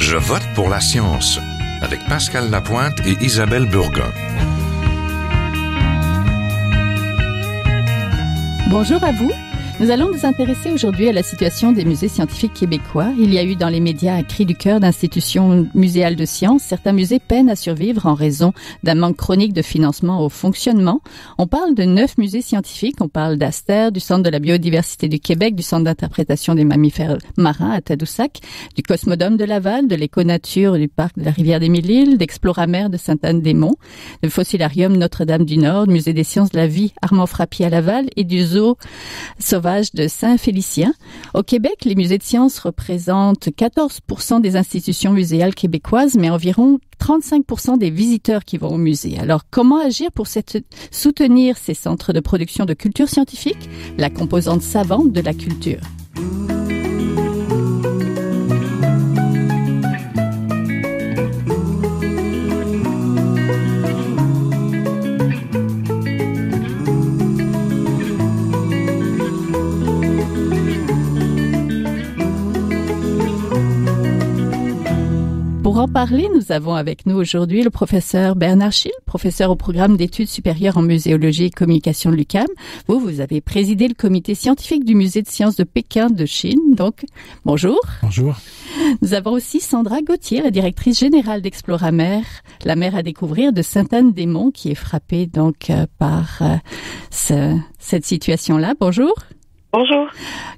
Je vote pour la science avec Pascal Lapointe et Isabelle Burgon. Bonjour à vous. Nous allons nous intéresser aujourd'hui à la situation des musées scientifiques québécois. Il y a eu dans les médias un cri du cœur d'institutions muséales de sciences. Certains musées peinent à survivre en raison d'un manque chronique de financement au fonctionnement. On parle de 9 musées scientifiques. On parle d'Aster, du Centre de la biodiversité du Québec, du Centre d'interprétation des mammifères marins à Tadoussac, du Cosmodome de Laval, de l'Éco-Nature du Parc de la Rivière-des-Mille-Îles, d'Exploramer de Sainte-Anne-des-Monts, du Fossilarium Notre-Dame-du-Nord, du Musée des sciences de la vie Armand-Frappier à Laval et du Zoo sauvage de Saint-Félicien. Au Québec, les musées de sciences représentent 14% des institutions muséales québécoises, mais environ 35% des visiteurs qui vont au musée. Alors, comment agir pour soutenir ces centres de production de culture scientifique, la composante savante de la culture? Pour en parler, nous avons avec nous aujourd'hui le professeur Bernard Schill, professeur au programme d'études supérieures en muséologie et communication de l'UQAM. Vous avez présidé le comité scientifique du musée de sciences de Pékin de Chine. Donc, bonjour. Bonjour. Nous avons aussi Sandra Gauthier, la directrice générale d'Exploramer, la mer à découvrir de Sainte-Anne-des-Monts, qui est frappée donc par cette situation-là. Bonjour. Bonjour.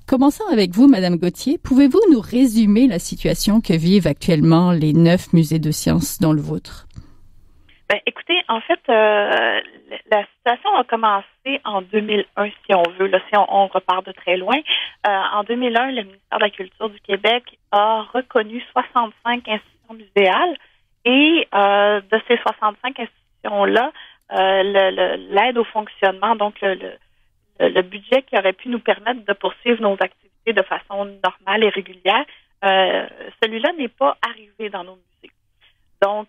Commençons avec vous, Madame Gauthier. Pouvez-vous nous résumer la situation que vivent actuellement les 9 musées de sciences dont le vôtre? Écoutez, en fait, la situation a commencé en 2001, si on veut, là, si on repart de très loin. En 2001, le ministère de la Culture du Québec a reconnu 65 institutions muséales et de ces 65 institutions-là, l'aide au fonctionnement, donc le budget qui aurait pu nous permettre de poursuivre nos activités de façon normale et régulière, celui-là n'est pas arrivé dans nos musées. Donc,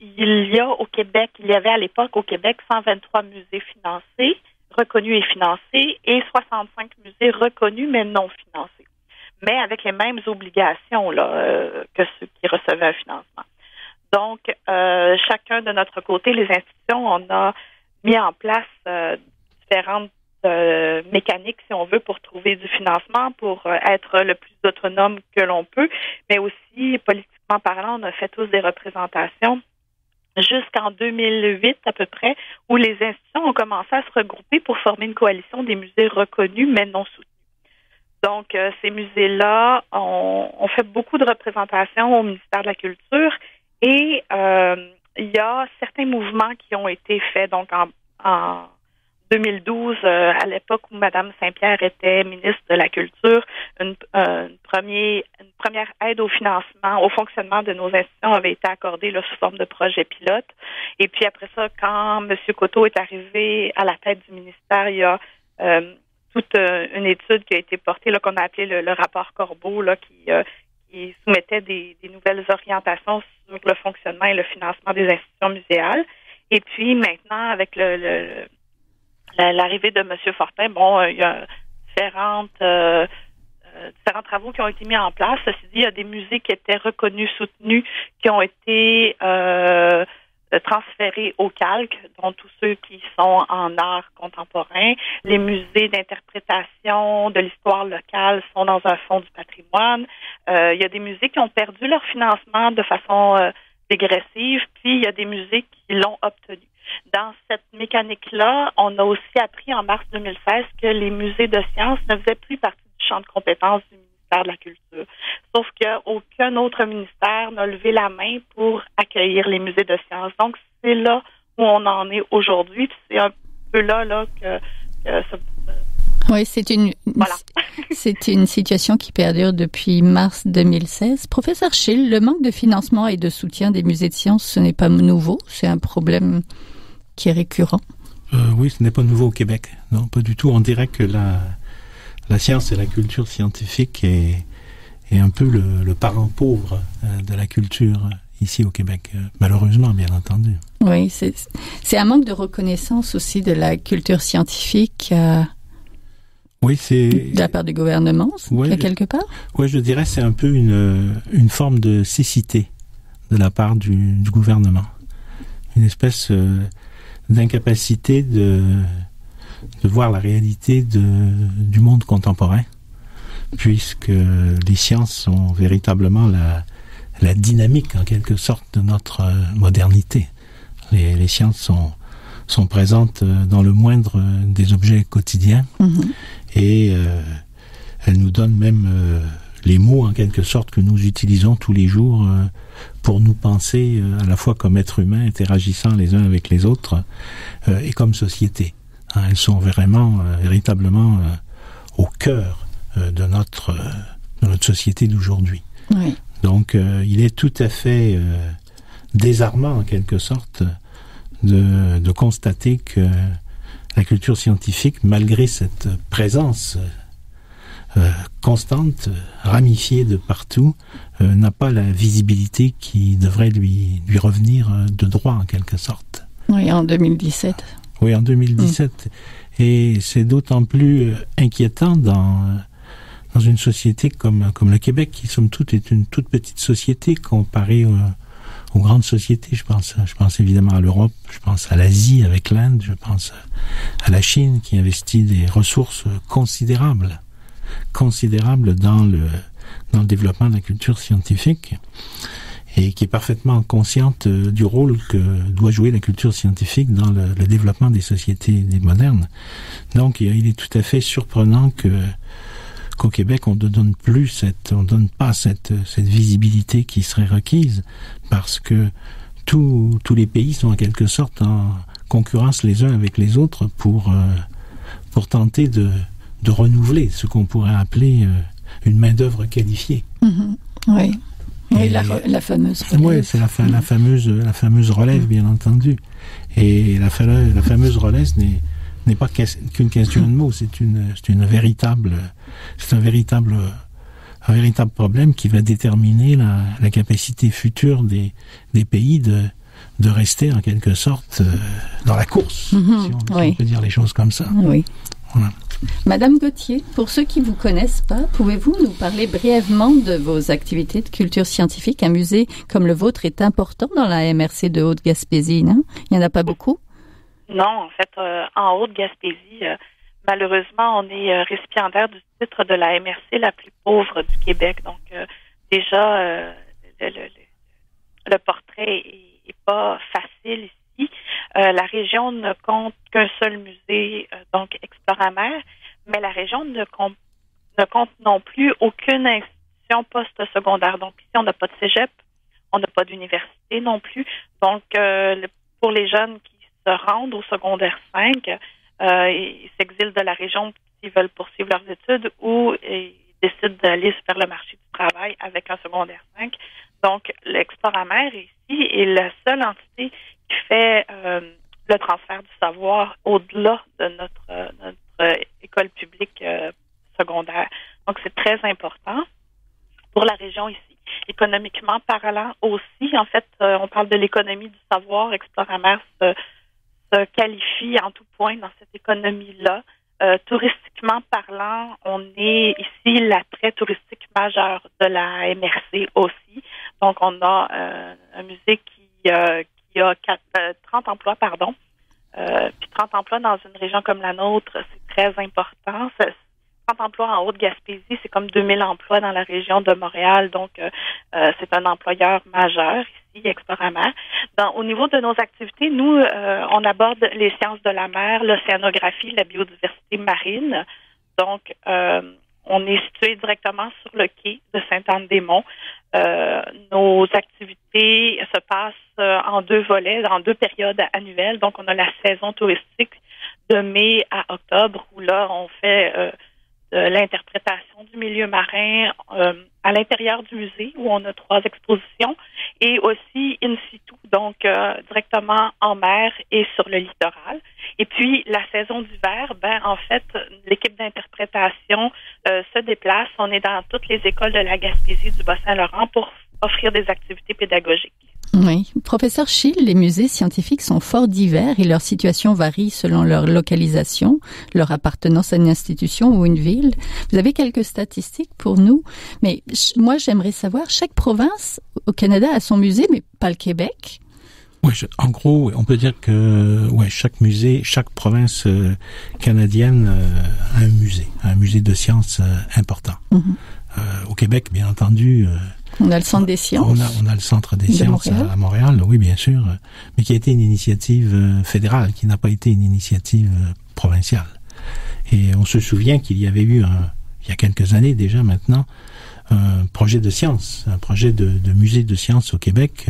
il y avait à l'époque au Québec 123 musées financés, reconnus et financés, et 65 musées reconnus mais non financés, mais avec les mêmes obligations là, que ceux qui recevaient un financement. Donc, chacun de notre côté, les institutions, on a mis en place différentes mécaniques, si on veut, pour trouver du financement, pour être le plus autonome que l'on peut, mais aussi, politiquement parlant, on a fait tous des représentations jusqu'en 2008 à peu près, où les institutions ont commencé à se regrouper pour former une coalition des musées reconnus mais non soutenus. Donc, ces musées-là ont fait beaucoup de représentations au ministère de la Culture et il y a certains mouvements qui ont été faits donc en 2012, à l'époque où Mme Saint-Pierre était ministre de la Culture, une première aide au financement, au fonctionnement de nos institutions avait été accordée là, sous forme de projet pilote. Et puis après ça, quand M. Coteau est arrivé à la tête du ministère, il y a toute une étude qui a été portée, là, qu'on a appelé le rapport Corbeau, là, qui soumettait des nouvelles orientations sur le fonctionnement et le financement des institutions muséales. Et puis maintenant, avec l'arrivée de M. Fortin, il y a différents travaux qui ont été mis en place. Ceci dit, il y a des musées qui étaient reconnus, soutenus, qui ont été transférés au calque, dont tous ceux qui sont en art contemporain. Les musées d'interprétation de l'histoire locale sont dans un fonds du patrimoine. Il y a des musées qui ont perdu leur financement de façon dégressive, puis il y a des musées qui l'ont obtenu. Dans cette mécanique-là, on a aussi appris en mars 2016 que les musées de sciences ne faisaient plus partie du champ de compétences du ministère de la Culture. Sauf qu'aucun autre ministère n'a levé la main pour accueillir les musées de sciences. Donc, c'est là où on en est aujourd'hui. Puis c'est un peu là que ça... Oui, c'est une situation qui perdure depuis mars 2016. Professeur Schill, le manque de financement et de soutien des musées de sciences, ce n'est pas nouveau. C'est un problème qui est récurrent. Oui, ce n'est pas nouveau au Québec. Non, pas du tout. On dirait que la science et la culture scientifique est un peu le parent pauvre de la culture ici au Québec, malheureusement, bien entendu. Oui, c'est un manque de reconnaissance aussi de la culture scientifique. Oui, c'est... De la part du gouvernement, quelque part? Oui, je dirais c'est un peu une forme de cécité de la part du gouvernement. Une espèce d'incapacité de voir la réalité du monde contemporain, puisque les sciences sont véritablement la dynamique, en quelque sorte, de notre modernité. Les sciences sont présentes dans le moindre des objets quotidiens, et elles nous donnent même les mots, en quelque sorte, que nous utilisons tous les jours pour nous penser à la fois comme êtres humains interagissant les uns avec les autres et comme société. Elles sont véritablement au cœur de notre société d'aujourd'hui. Oui. Donc, il est tout à fait désarmant, en quelque sorte, de constater que la culture scientifique, malgré cette présence constante, ramifiée de partout, n'a pas la visibilité qui devrait lui revenir de droit, en quelque sorte. Oui, en 2017. Oui, en 2017. Et c'est d'autant plus inquiétant dans une société comme le Québec, qui, somme toute, est une toute petite société comparée aux grandes sociétés. Je pense évidemment à l'Europe, je pense à l'Asie avec l'Inde, je pense à la Chine, qui investit des ressources considérables dans le développement de la culture scientifique, et qui est parfaitement consciente du rôle que doit jouer la culture scientifique dans le développement des sociétés modernes. Donc, il est tout à fait surprenant qu'au Québec, on ne donne pas cette visibilité qui serait requise, parce que tous les pays sont en quelque sorte en concurrence les uns avec les autres pour tenter de renouveler ce qu'on pourrait appeler une main-d'œuvre qualifiée. Oui. Et la fameuse relève. Oui, c'est la fameuse relève, bien entendu. Et la fameuse relève n'est pas qu'une question de mots, c'est un véritable problème qui va déterminer la capacité future des pays de rester en quelque sorte dans la course, si on peut dire les choses comme ça. Oui. Voilà. Madame Gauthier, pour ceux qui ne vous connaissent pas, pouvez-vous nous parler brièvement de vos activités de culture scientifique? Un musée comme le vôtre est important dans la MRC de Haute-Gaspésie, non? Il n'y en a pas beaucoup? Non, en fait, en Haute-Gaspésie, malheureusement, on est récipiendaire du titre de la MRC la plus pauvre du Québec. Donc, déjà, le portrait est pas facile ici. La région ne compte qu'un seul musée, donc Exploramer, mais la région ne compte non plus aucune institution post-secondaire. Donc ici, on n'a pas de cégep, on n'a pas d'université non plus. Donc, pour les jeunes qui se rendent au secondaire 5, ils s'exilent de la région s'ils veulent poursuivre leurs études, ou ils décident d'aller vers le marché du travail avec un secondaire 5. Donc, l'Exploramer ici est la seule entité qui fait le transfert du savoir au-delà de notre école publique secondaire. Donc, c'est très important pour la région ici. Économiquement parlant aussi, en fait, on parle de l'économie du savoir. Exploramer se qualifie en tout point dans cette économie-là. Touristiquement parlant, on est ici l'attrait touristique majeur de la MRC aussi. Donc, on a un musée qui a 30 emplois, puis 30 emplois dans une région comme la nôtre, c'est très important. 30 emplois en Haute-Gaspésie, c'est comme 2000 emplois dans la région de Montréal. Donc, c'est un employeur majeur ici, Exploramer. Au niveau de nos activités, nous, on aborde les sciences de la mer, l'océanographie, la biodiversité marine. Donc, on est situé directement sur le quai de Sainte-Anne-des-Monts. Nos activités se passent en 2 volets, en 2 périodes annuelles. Donc, on a la saison touristique de mai à octobre, où là, on fait de l'interprétation du milieu marin à l'intérieur du musée, où on a 3 expositions, et aussi in situ, donc directement en mer et sur le littoral. Et puis, la saison d'hiver, en fait, l'équipe d'interprétation se déplace. On est dans toutes les écoles de la Gaspésie, du Bas-Saint-Laurent pour offrir des activités pédagogiques. Oui. Professeur Schill, les musées scientifiques sont fort divers et leur situation varie selon leur localisation, leur appartenance à une institution ou une ville. Vous avez quelques statistiques pour nous, mais moi j'aimerais savoir, chaque province au Canada a son musée, mais pas le Québec. Oui, en gros, on peut dire que chaque musée, chaque province canadienne a un musée de sciences important. Au Québec, bien entendu, on a le Centre des sciences. On a le Centre des sciences à Montréal, oui, bien sûr, mais qui a été une initiative fédérale, qui n'a pas été une initiative provinciale. Et on se souvient qu'il y avait eu, il y a quelques années déjà maintenant, un projet de science, un projet de musée de sciences au Québec,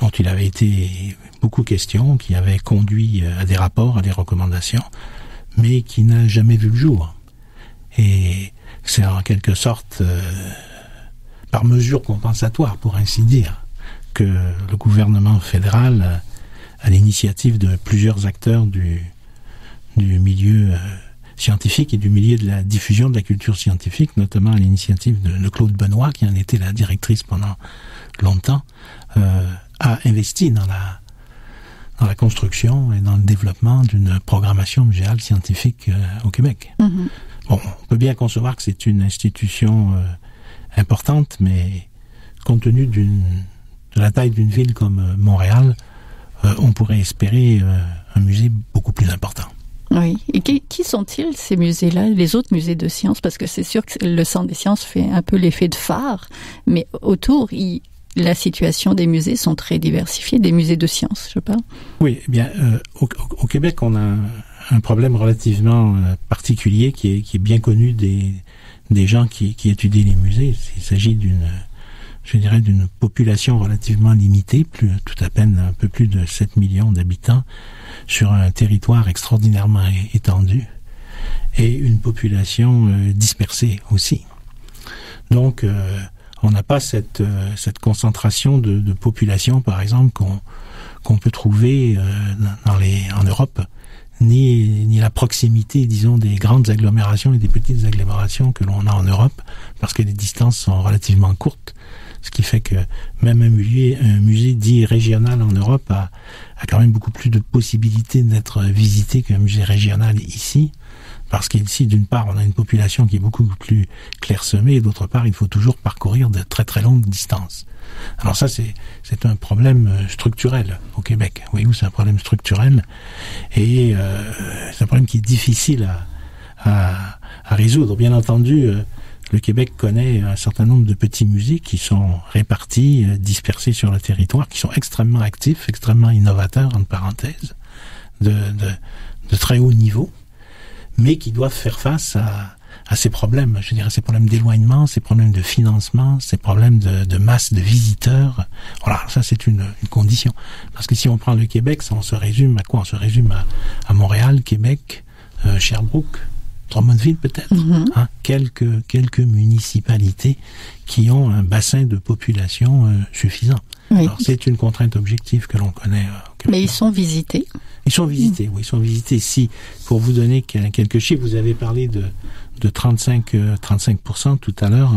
dont il avait été beaucoup question, qui avait conduit à des rapports, à des recommandations, mais qui n'a jamais vu le jour. Et c'est en quelque sorte, par mesure compensatoire, pour ainsi dire, que le gouvernement fédéral, à l'initiative de plusieurs acteurs du milieu scientifique et du milieu de la diffusion de la culture scientifique, notamment à l'initiative de Claude Benoît, qui en était la directrice pendant longtemps, a investi dans la construction et dans le développement d'une programmation muséale scientifique au Québec. Bon, on peut bien concevoir que c'est une institution importante, mais compte tenu de la taille d'une ville comme Montréal, on pourrait espérer un musée beaucoup plus important. Oui. Et qui sont-ils, ces musées-là, les autres musées de sciences? Parce que c'est sûr que le Centre des sciences fait un peu l'effet de phare, mais autour, la situation des musées sont très diversifiées, des musées de sciences, je parle. Oui, eh bien, au Québec, on a un problème relativement particulier qui est bien connu des gens qui étudient les musées. Il s'agit d'une population relativement limitée, tout à peine un peu plus de 7 millions d'habitants sur un territoire extraordinairement étendu et une population dispersée aussi. Donc, on n'a pas cette concentration de population, par exemple, qu'on peut trouver en Europe, ni la proximité, disons, des grandes agglomérations et des petites agglomérations que l'on a en Europe, parce que les distances sont relativement courtes. Ce qui fait que même un musée dit régional en Europe a quand même beaucoup plus de possibilités d'être visité qu'un musée régional ici. Parce qu'ici, d'une part, on a une population qui est beaucoup plus clairsemée, et d'autre part, il faut toujours parcourir de très très longues distances. Alors ça, c'est un problème structurel au Québec. Voyez-vous, c'est un problème structurel, et c'est un problème qui est difficile à résoudre. Bien entendu, le Québec connaît un certain nombre de petits musées qui sont répartis, dispersés sur le territoire, qui sont extrêmement actifs, extrêmement innovateurs, entre parenthèses, de très haut niveau, mais qui doivent faire face à ces problèmes, je dirais, ces problèmes d'éloignement, ces problèmes de financement, ces problèmes de masse de visiteurs. Voilà, ça c'est une condition. Parce que si on prend le Québec, ça on se résume à quoi? On se résume à Montréal, Québec, Sherbrooke, Drummondville peut-être, hein, quelques municipalités qui ont un bassin de population suffisant. Oui. Alors c'est une contrainte objective que l'on connaît au Québec. Mais ils sont visités? Ils sont visités, oui, ils sont visités. Si, pour vous donner quelques chiffres, vous avez parlé de 35% tout à l'heure.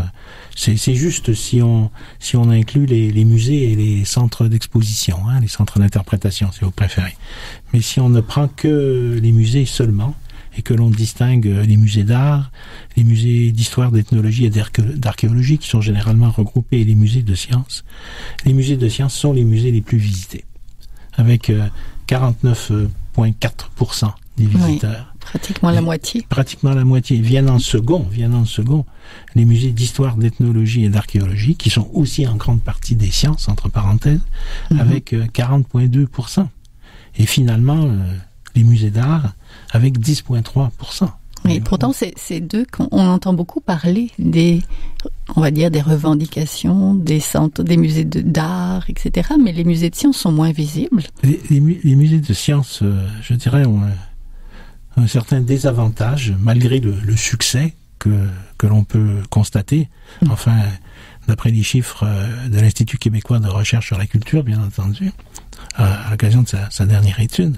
C'est juste si on inclut les musées et les centres d'exposition, hein, les centres d'interprétation, si vous préférez. Mais si on ne prend que les musées seulement, et que l'on distingue les musées d'art, les musées d'histoire, d'ethnologie et d'archéologie, qui sont généralement regroupés, et les musées de sciences. Les musées de sciences sont les musées les plus visités, avec 49,4% des visiteurs. Oui, pratiquement la moitié. Pratiquement la moitié. Viennent en second, les musées d'histoire, d'ethnologie et d'archéologie, qui sont aussi en grande partie des sciences, entre parenthèses, avec 40,2%. Et finalement, les musées d'art, avec 10,3%. Mais pourtant, c'est d'eux qu'on entend beaucoup parler on va dire, des revendications, des centres, des musées d'art, etc. Mais les musées de sciences sont moins visibles. Les musées de sciences, je dirais, ont un certain désavantage, malgré le succès que l'on peut constater. Enfin, d'après les chiffres de l'Institut québécois de recherche sur la culture, bien entendu, à l'occasion de sa dernière étude,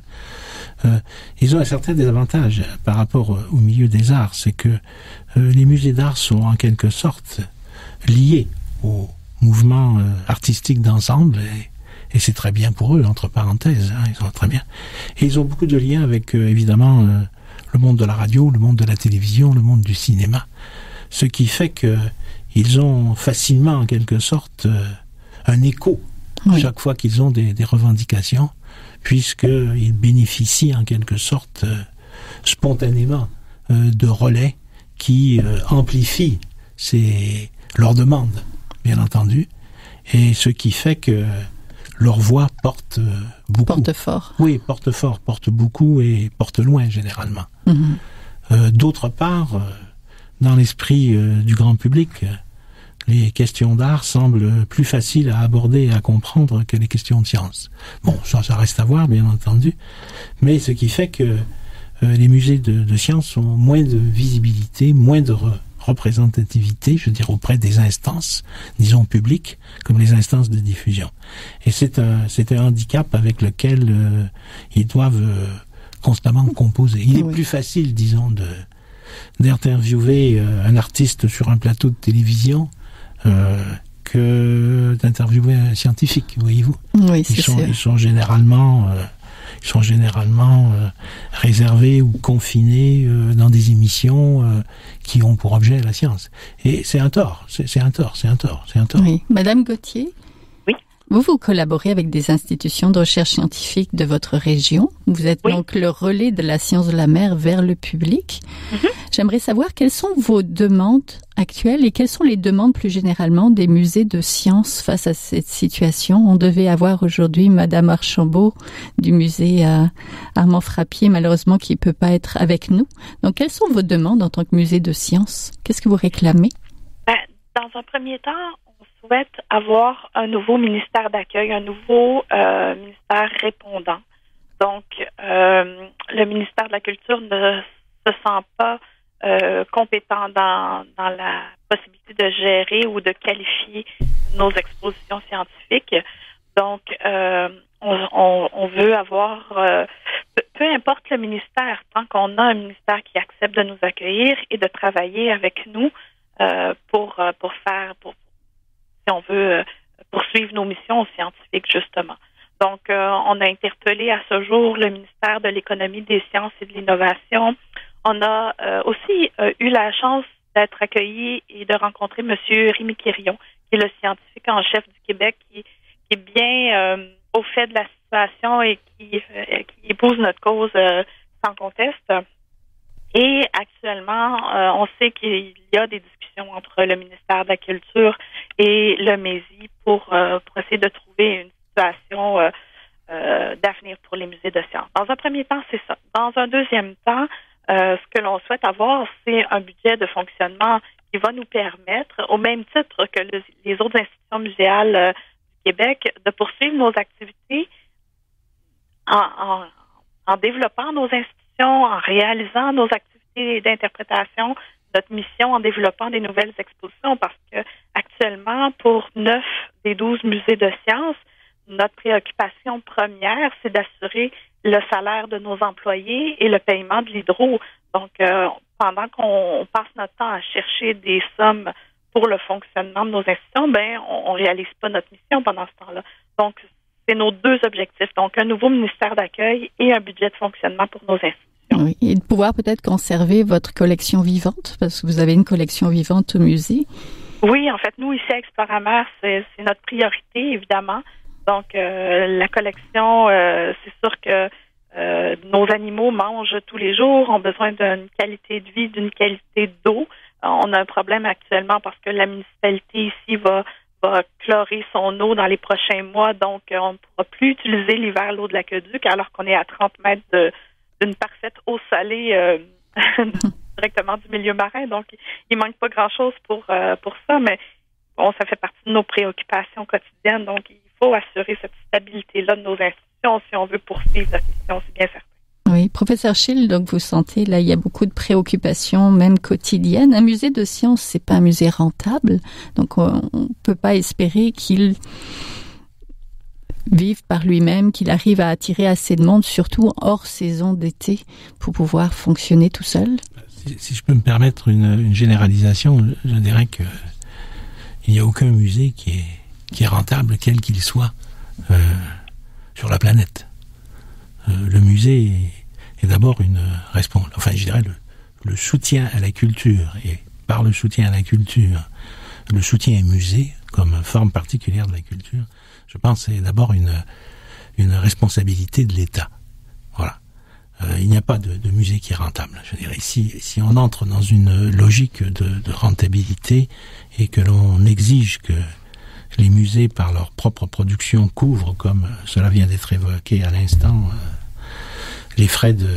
ils ont un certain désavantage par rapport au milieu des arts. C'est que les musées d'art sont en quelque sorte liés au mouvement artistique d'ensemble Et c'est très bien pour eux, entre parenthèses, ils sont très bien. Et ils ont beaucoup de liens avec, évidemment, le monde de la radio, le monde de la télévision, le monde du cinéma. Ce qui fait que ils ont facilement, en quelque sorte, un écho chaque fois qu'ils ont des revendications, puisqu'ils bénéficient, en quelque sorte, spontanément, de relais qui amplifient leurs demandes, bien entendu, et ce qui fait que leur voix porte beaucoup. Porte fort. Oui, porte fort, porte beaucoup et porte loin, généralement. D'autre part, dans l'esprit du grand public, les questions d'art semblent plus faciles à aborder et à comprendre que les questions de science. Bon, ça reste à voir, bien entendu, mais ce qui fait que les musées de sciences ont moins de visibilité, moins de représentativité, je veux dire, auprès des instances, disons, publiques, comme les instances de diffusion. Et c'est un handicap avec lequel ils doivent constamment composer. Il est plus facile, disons, d'interviewer un artiste sur un plateau de télévision que d'interviewer un scientifique, voyez-vous. Oui, c'est sûr. Ils sont généralement réservés ou confinés dans des émissions qui ont pour objet la science. Et c'est un tort. Oui. Madame Gauthier? Oui. Vous collaborez avec des institutions de recherche scientifique de votre région. Vous êtes donc le relais de la science de la mer vers le public. J'aimerais savoir quelles sont vos demandes actuelles et quelles sont les demandes plus généralement des musées de sciences face à cette situation. On devait avoir aujourd'hui Madame Archambault du musée Armand Frappier, malheureusement qui ne peut pas être avec nous. Donc, quelles sont vos demandes en tant que musée de sciences? Qu'est-ce que vous réclamez? Dans un premier temps, on souhaite avoir un nouveau ministère d'accueil, un nouveau ministère répondant. Donc, le ministère de la Culture ne se sent pas compétent dans la possibilité de gérer ou de qualifier nos expositions scientifiques. Donc, on veut avoir, peu importe le ministère, tant qu'on a un ministère qui accepte de nous accueillir et de travailler avec nous pour si on veut poursuivre nos missions scientifiques, justement. Donc, on a interpellé à ce jour le ministère de l'Économie, des Sciences et de l'Innovation. On a aussi eu la chance d'être accueilli et de rencontrer M. Rémi Quirion, qui est le scientifique en chef du Québec, qui est bien au fait de la situation et qui épouse notre cause sans conteste. Et actuellement, on sait qu'il y a des discussions entre le ministère de la Culture et le MESI pour essayer de trouver une situation d'avenir pour les musées de sciences. Dans un premier temps, c'est ça. Dans un deuxième temps, ce que l'on souhaite avoir, c'est un budget de fonctionnement qui va nous permettre, au même titre que les autres institutions muséales du Québec, de poursuivre nos activités en développant nos institutions, en réalisant nos activités d'interprétation, notre mission en développant des nouvelles expositions, parce que actuellement, pour 9 des 12 musées de sciences, notre préoccupation première, c'est d'assurer le salaire de nos employés et le paiement de l'hydro. Donc, pendant qu'on passe notre temps à chercher des sommes pour le fonctionnement de nos institutions, on réalise pas notre mission pendant ce temps-là. Donc, c'est nos deux objectifs. Donc, un nouveau ministère d'accueil et un budget de fonctionnement pour nos institutions. Oui, et de pouvoir peut-être conserver votre collection vivante, parce que vous avez une collection vivante au musée. Oui, en fait, nous, ici à Exploramer, c'est notre priorité, évidemment. Donc, la collection, c'est sûr que nos animaux mangent tous les jours, ont besoin d'une qualité de vie, d'une qualité d'eau. On a un problème actuellement parce que la municipalité ici va chlorer son eau dans les prochains mois, donc on ne pourra plus utiliser l'hiver l'eau de l'aqueduc alors qu'on est à 30 mètres d'une parfaite eau salée directement du milieu marin. Donc, il manque pas grand-chose pour ça, mais bon, ça fait partie de nos préoccupations quotidiennes. Donc, il faut assurer cette stabilité-là de nos institutions si on veut poursuivre la mission, c'est bien certain. Oui, professeur Schill, donc vous sentez, là, il y a beaucoup de préoccupations, même quotidiennes. Un musée de sciences, c'est pas un musée rentable, donc on peut pas espérer qu'il vive par lui-même, qu'il arrive à attirer assez de monde, surtout hors saison d'été, pour pouvoir fonctionner tout seul. Si je peux me permettre une généralisation, je dirais que il n'y a aucun musée qui est rentable, quel qu'il soit, sur la planète. Le musée est d'abord une responsabilité, enfin je dirais le soutien à la culture, et par le soutien à la culture, le soutien au musée comme forme particulière de la culture, je pense que c'est d'abord une responsabilité de l'État. Voilà. Il n'y a pas de musée qui est rentable. Je dirais, si on entre dans une logique de rentabilité et que l'on exige que les musées, par leur propre production, couvrent, comme cela vient d'être évoqué à l'instant, les frais de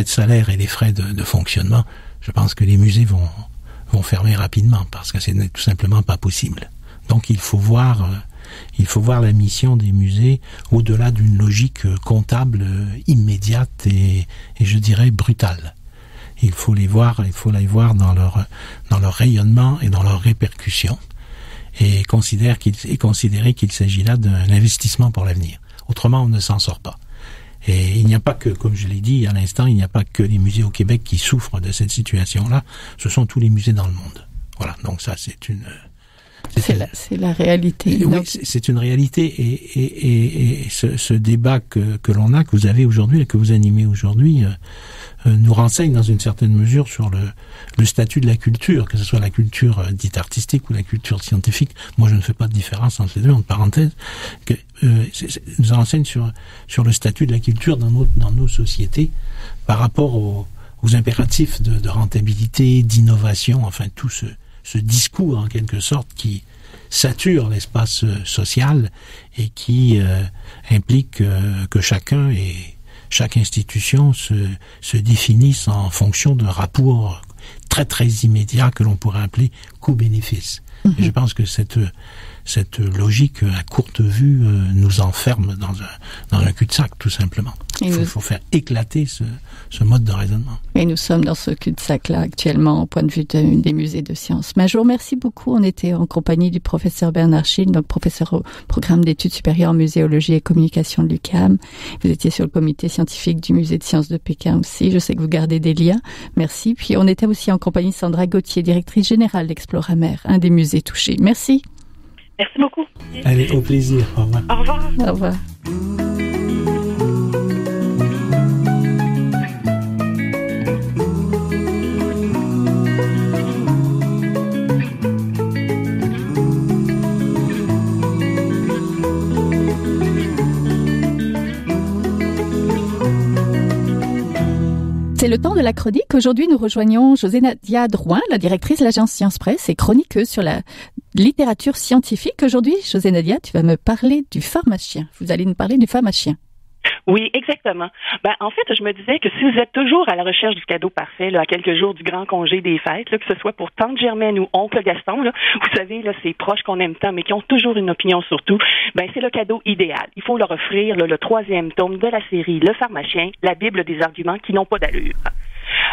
salaire et les frais de fonctionnement, je pense que les musées vont fermer rapidement parce que c'est tout simplement pas possible. Donc il faut voir la mission des musées au-delà d'une logique comptable immédiate et je dirais brutale. Il faut les voir dans leur rayonnement et dans leur répercussion et considérer qu'il s'agit là d'un investissement pour l'avenir. Autrement, on ne s'en sort pas. Et il n'y a pas que, comme je l'ai dit à l'instant, il n'y a pas que les musées au Québec qui souffrent de cette situation-là. Ce sont tous les musées dans le monde. Voilà. Donc ça, c'est la réalité. Oui, c'est une réalité et ce débat que l'on a, que vous avez aujourd'hui et que vous animez aujourd'hui, nous renseigne dans une certaine mesure sur le statut de la culture, que ce soit la culture dite artistique ou la culture scientifique. Moi, je ne fais pas de différence entre les deux, entre parenthèses, nous renseigne sur le statut de la culture dans nos sociétés par rapport aux impératifs de rentabilité, d'innovation, enfin tout ce discours en quelque sorte qui sature l'espace social et qui implique que chacun et chaque institution se définisse en fonction d'un rapport très très immédiat que l'on pourrait appeler coût-bénéfice. Et je pense que cette logique à courte vue nous enferme dans un cul-de-sac, tout simplement. Il faut faire éclater ce mode de raisonnement. Et nous sommes dans ce cul-de-sac-là actuellement, au point de vue des musées de sciences. Mais je vous remercie beaucoup. On était en compagnie du professeur Bernard Schill, donc professeur au programme d'études supérieures en muséologie et communication de l'UQAM. Vous étiez sur le comité scientifique du musée de sciences de Pékin aussi. Je sais que vous gardez des liens. Merci. Puis on était aussi en compagnie de Sandra Gauthier, directrice générale d'Exploramer, un des musées touchés. Merci. Merci beaucoup. Allez, au plaisir. Au revoir. Au revoir. Au revoir. C'est le temps de la chronique. Aujourd'hui, nous rejoignons José Nadia Drouin, la directrice de l'agence Science Presse et chroniqueuse sur la littérature scientifique. Aujourd'hui, José Nadia, tu vas me parler du pharmacien. Vous allez nous parler du pharmacien. Oui, exactement. En fait, je me disais que si vous êtes toujours à la recherche du cadeau parfait, là, à quelques jours du grand congé des fêtes, là, que ce soit pour tante Germaine ou oncle Gaston, là, vous savez, là, ces proches qu'on aime tant, mais qui ont toujours une opinion sur tout, c'est le cadeau idéal. Il faut leur offrir le 3e tome de la série Le Pharmacien, la Bible des arguments qui n'ont pas d'allure.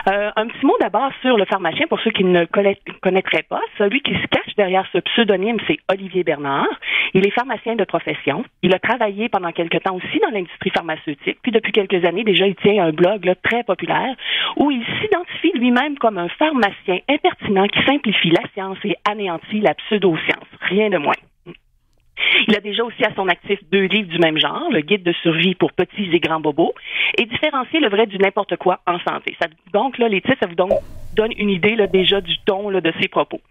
Un petit mot d'abord sur le pharmacien, pour ceux qui ne connaîtraient pas. Celui qui se cache derrière ce pseudonyme, c'est Olivier Bernard. Il est pharmacien de profession. Il a travaillé pendant quelque temps aussi dans l'industrie pharmaceutique. Puis depuis quelques années, déjà, il tient un blog là, très populaire où il s'identifie lui-même comme un pharmacien impertinent qui simplifie la science et anéantit la pseudo-science. Rien de moins. Il a déjà aussi à son actif 2 livres du même genre, le guide de survie pour petits et grands bobos, et différencier le vrai du n'importe quoi en santé. Donc, là, les titres, ça vous donne une idée là, déjà du ton là, de ses propos.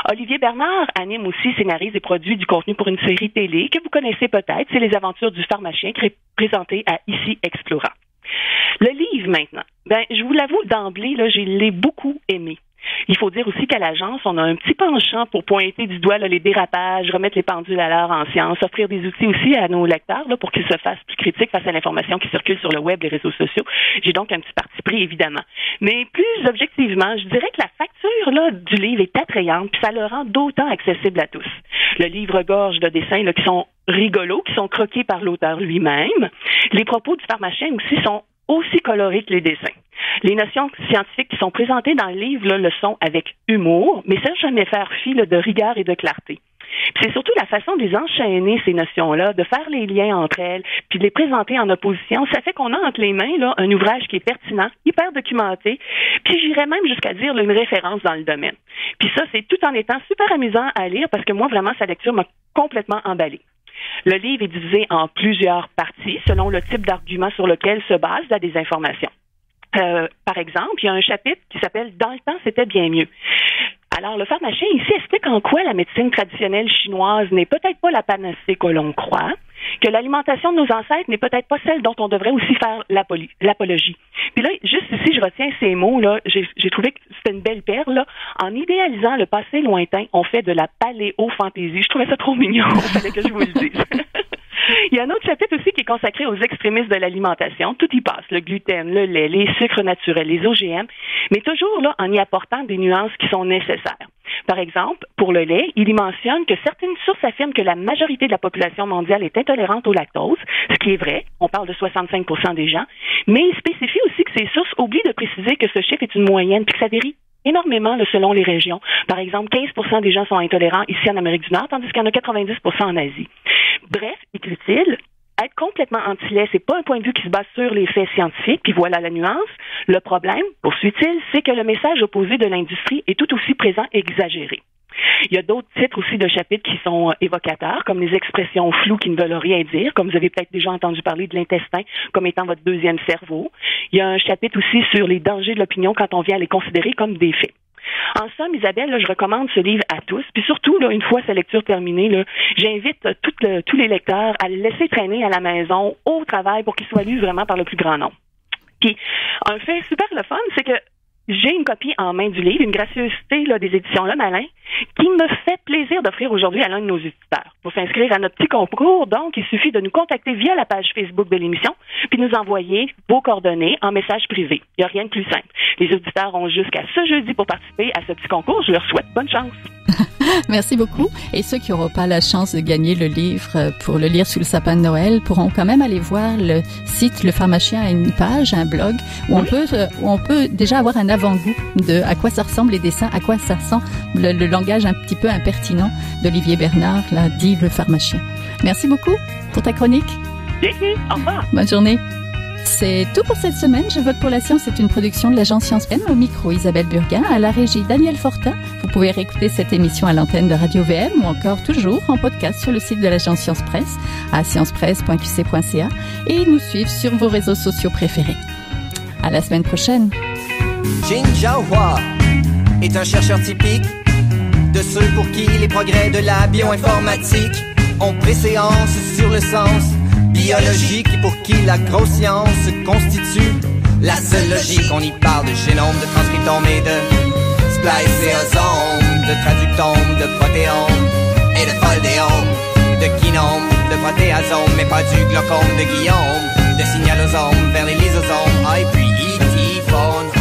Olivier Bernard anime aussi, scénarise et produit du contenu pour une série télé que vous connaissez peut-être, c'est Les Aventures du pharmacien, présenté à Ici Explora. Le livre, maintenant, je vous l'avoue d'emblée, là, je l'ai beaucoup aimé. Il faut dire aussi qu'à l'agence, on a un petit penchant pour pointer du doigt là, les dérapages, remettre les pendules à l'heure en sciences, offrir des outils aussi à nos lecteurs là, pour qu'ils se fassent plus critiques face à l'information qui circule sur le web, les réseaux sociaux. J'ai donc un petit parti pris, évidemment. Mais plus objectivement, je dirais que la facture là, du livre est attrayante, puis ça le rend d'autant accessible à tous. Le livre gorge de dessins là, qui sont rigolos, qui sont croqués par l'auteur lui-même. Les propos du pharmacien aussi sont aussi colorés que les dessins. Les notions scientifiques qui sont présentées dans le livre là, le sont avec humour, mais sans jamais faire fi là, de rigueur et de clarté. Puis c'est surtout la façon de les enchaîner, ces notions-là, de faire les liens entre elles, puis de les présenter en opposition. Ça fait qu'on a entre les mains là, un ouvrage qui est pertinent, hyper documenté, puis j'irais même jusqu'à dire là, une référence dans le domaine. Puis ça, c'est tout en étant super amusant à lire, parce que moi, vraiment, sa lecture m'a complètement emballée. Le livre est divisé en plusieurs parties selon le type d'argument sur lequel se base la désinformation. Par exemple, il y a un chapitre qui s'appelle « Dans le temps, c'était bien mieux ». Alors, le pharmacien ici explique en quoi la médecine traditionnelle chinoise n'est peut-être pas la panacée que l'on croit, que l'alimentation de nos ancêtres n'est peut-être pas celle dont on devrait aussi faire l'apologie. Puis là, juste ici, je retiens ces mots-là. J'ai trouvé que c'était une belle perle. Là. En idéalisant le passé lointain, on fait de la paléo-fantaisie. Je trouvais ça trop mignon. Il fallait que je vous le dise. Il y a un autre chapitre aussi qui est consacré aux extrémistes de l'alimentation. Tout y passe, le gluten, le lait, les sucres naturels, les OGM, mais toujours là en y apportant des nuances qui sont nécessaires. Par exemple, pour le lait, il y mentionne que certaines sources affirment que la majorité de la population mondiale est intolérante au lactose, ce qui est vrai, on parle de 65% des gens, mais il spécifie aussi que ces sources oublient de préciser que ce chiffre est une moyenne puis que ça varie énormément selon les régions. Par exemple, 15% des gens sont intolérants ici en Amérique du Nord, tandis qu'il y en a 90% en Asie. Bref, écrit-il, être complètement anti-lait, c'est pas un point de vue qui se base sur les faits scientifiques, puis voilà la nuance. Le problème, poursuit-il, c'est que le message opposé de l'industrie est tout aussi présent et exagéré. Il y a d'autres titres aussi de chapitres qui sont évocateurs, comme les expressions floues qui ne veulent rien dire, comme vous avez peut-être déjà entendu parler de l'intestin comme étant votre deuxième cerveau. Il y a un chapitre aussi sur les dangers de l'opinion quand on vient les considérer comme des faits. En somme, Isabelle, là, je recommande ce livre à tous. Puis surtout, là, une fois sa lecture terminée, là, j'invite tous les lecteurs à le laisser traîner à la maison, au travail, pour qu'il soit lu vraiment par le plus grand nombre. Puis, un fait super le fun, c'est que j'ai une copie en main du livre, une gracieuseté là, des éditions Le Malin, qui me fait plaisir d'offrir aujourd'hui à l'un de nos éditeurs. Pour s'inscrire à notre petit concours, donc, il suffit de nous contacter via la page Facebook de l'émission, puis nous envoyer vos coordonnées en message privé. Il n'y a rien de plus simple. Les auditeurs ont jusqu'à ce jeudi pour participer à ce petit concours. Je leur souhaite bonne chance. Merci beaucoup. Et ceux qui n'auront pas la chance de gagner le livre pour le lire sous le sapin de Noël pourront quand même aller voir le site. Le Pharmacien a une page, un blog, où on peut déjà avoir un avant-goût de à quoi ça ressemble les dessins, à quoi ça ressemble le langage un petit peu impertinent d'Olivier Bernard, là, dit le Pharmacien. Merci beaucoup pour ta chronique. Au revoir. Bonne journée. C'est tout pour cette semaine. Je vote pour la science. C'est une production de l'agence Science M. Au micro, Isabelle Burguin. À la régie, Daniel Fortin. Vous pouvez réécouter cette émission à l'antenne de Radio VM ou encore toujours en podcast sur le site de l'agence Science Presse à sciencepresse.qc.ca et nous suivre sur vos réseaux sociaux préférés. À la semaine prochaine. Jin Zhaohua est un chercheur typique de ceux pour qui les progrès de la bioinformatique ont préséance sur le sens biologique et pour qui la grosse science constitue la seule logique. On y parle de génome, de transcriptome et de spliceosome, de traductome, de protéome et de foldéome, de kinome, de protéasome, mais pas du glaucome de Guillaume, de signalosome vers les lysosomes, et puis E.T. phone.